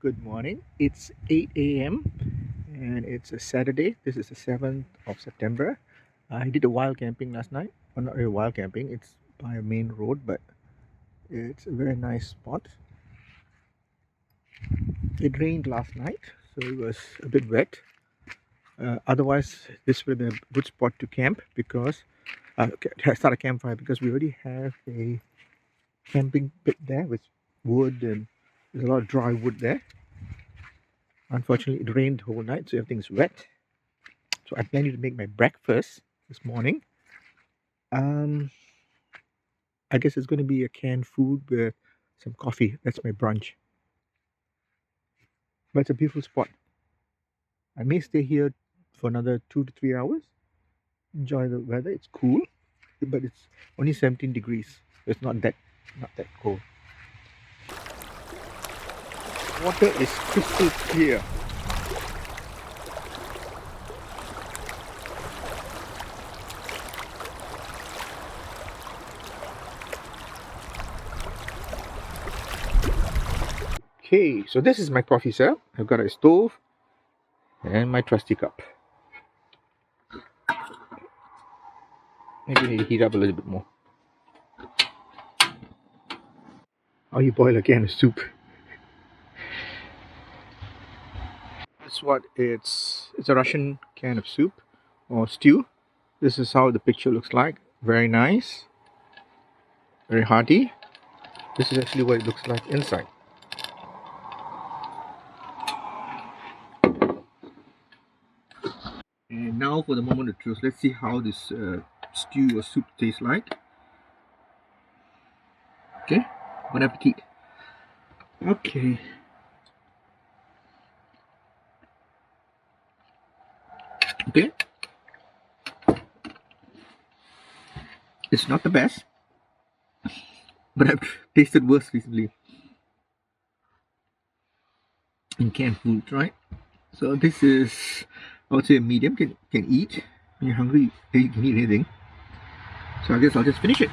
Good morning. It's 8 a.m. and it's a Saturday. This is the 7th of September. I did a wild camping last night. Well, not really wild camping, it's by a main road, but it's a very nice spot. It rained last night, so it was a bit wet. Otherwise, this would have been a good spot to camp because start a campfire because we already have a camping pit there with wood and there's a lot of dry wood there. Unfortunately, it rained the whole night, so everything's wet. So I'm planning to make my breakfast this morning. I guess it's going to be a canned food with some coffee. That's my brunch. But it's a beautiful spot. I may stay here for another 2 to 3 hours. Enjoy the weather. It's cool, but it's only 17 degrees. It's not that cold. Water is crystal clear. Okay, so this is my coffee cell. I've got a stove and my trusty cup. Maybe need to heat up a little bit more. Oh, you boil a can of soup. That's what it's a Russian can of soup or stew. This is how the picture looks like. Very nice, very hearty. This is actually what it looks like inside. And now for the moment of truth. Let's see how this stew or soup tastes like. Okay, bon appetit. Okay. Okay. It's not the best, but I've tasted worse recently in canned food, right? So this is, I would say, a medium. Can eat. When you're hungry, you can eat anything. So I guess I'll just finish it.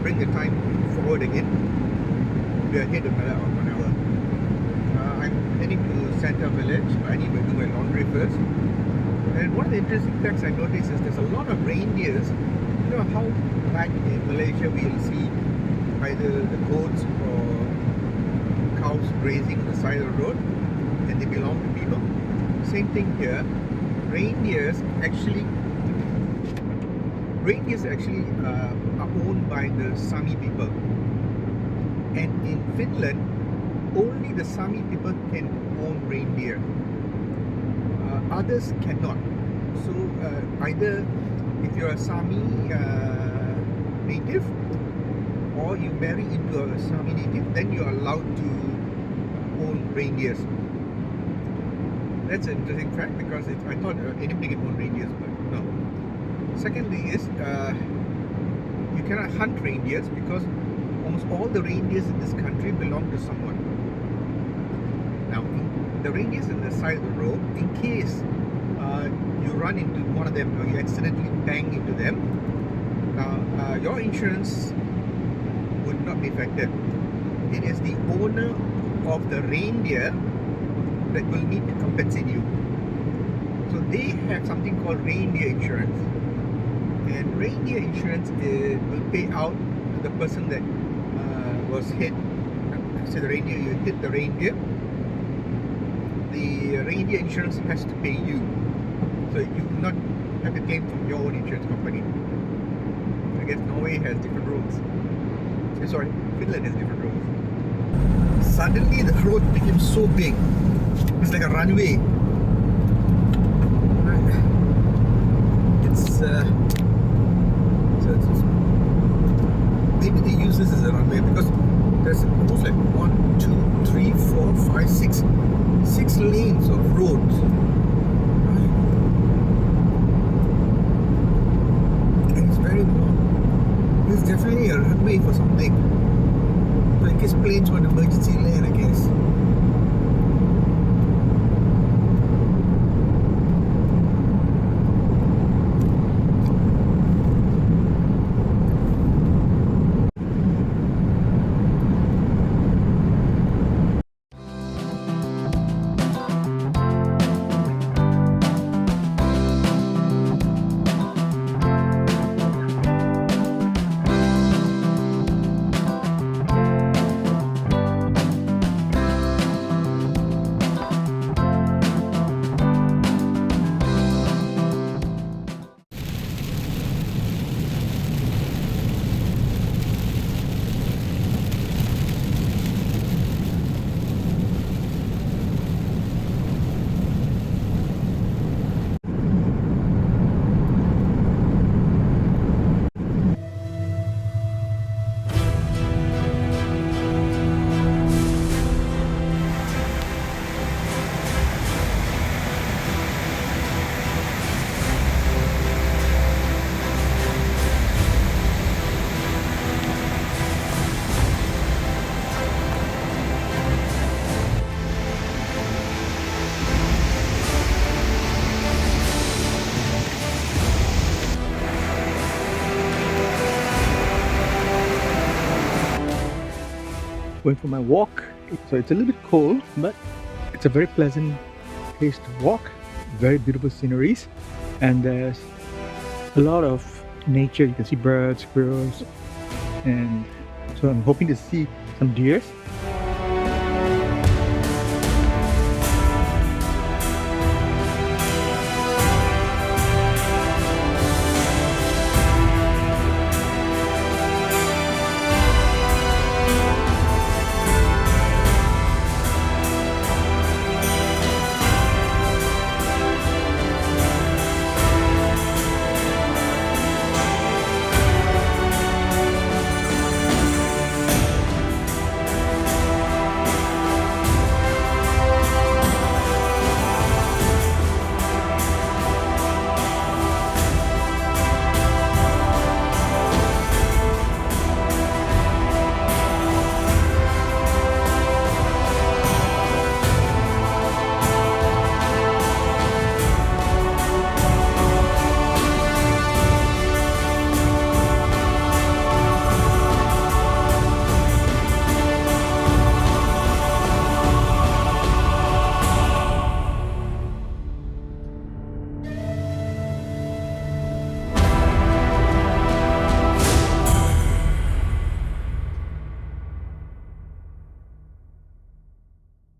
bring the time forward again. We are ahead of 1 hour. I'm heading to Santa Village. I need to do my laundry first. And one of the interesting facts I noticed is there's a lot of reindeers. You know how back in Malaysia we'll see either the goats or cows grazing on the side of the road and they belong to people. Same thing here. Reindeers actually are owned by the Sami people. And in Finland, only the Sami people can own reindeer. Others cannot. So either if you're a Sami native or you marry into a Sami native, then you're allowed to own reindeers. That's an interesting fact because I thought anybody can own reindeers, but no. Secondly is you cannot hunt reindeers because almost all the reindeers in this country belong to someone. Now, the reindeers on the side of the road, in case you run into one of them or you accidentally bang into them, now your insurance would not be affected. It is the owner of the reindeer that will need to compensate you. So they have something called reindeer insurance, and reindeer insurance will pay out to the person that was hit. Say the reindeer, you hit the reindeer. The reindeer insurance has to pay you, so you will not have to claim from your own insurance company. I guess Norway has different rules. Sorry, Finland has different rules. Suddenly the road became so big. It's like a runway. It's maybe they use this as a runway because there's almost like 1, 2, 3, 4, 5, 6 lanes of roads. And it's very long. It's definitely a runway for something. So in case planes want emergency land, I guess. Going for my walk. So it's a little bit cold, but it's a very pleasant place to walk. Very beautiful sceneries, and there's a lot of nature. You can see birds, squirrels, and so I'm hoping to see some deers.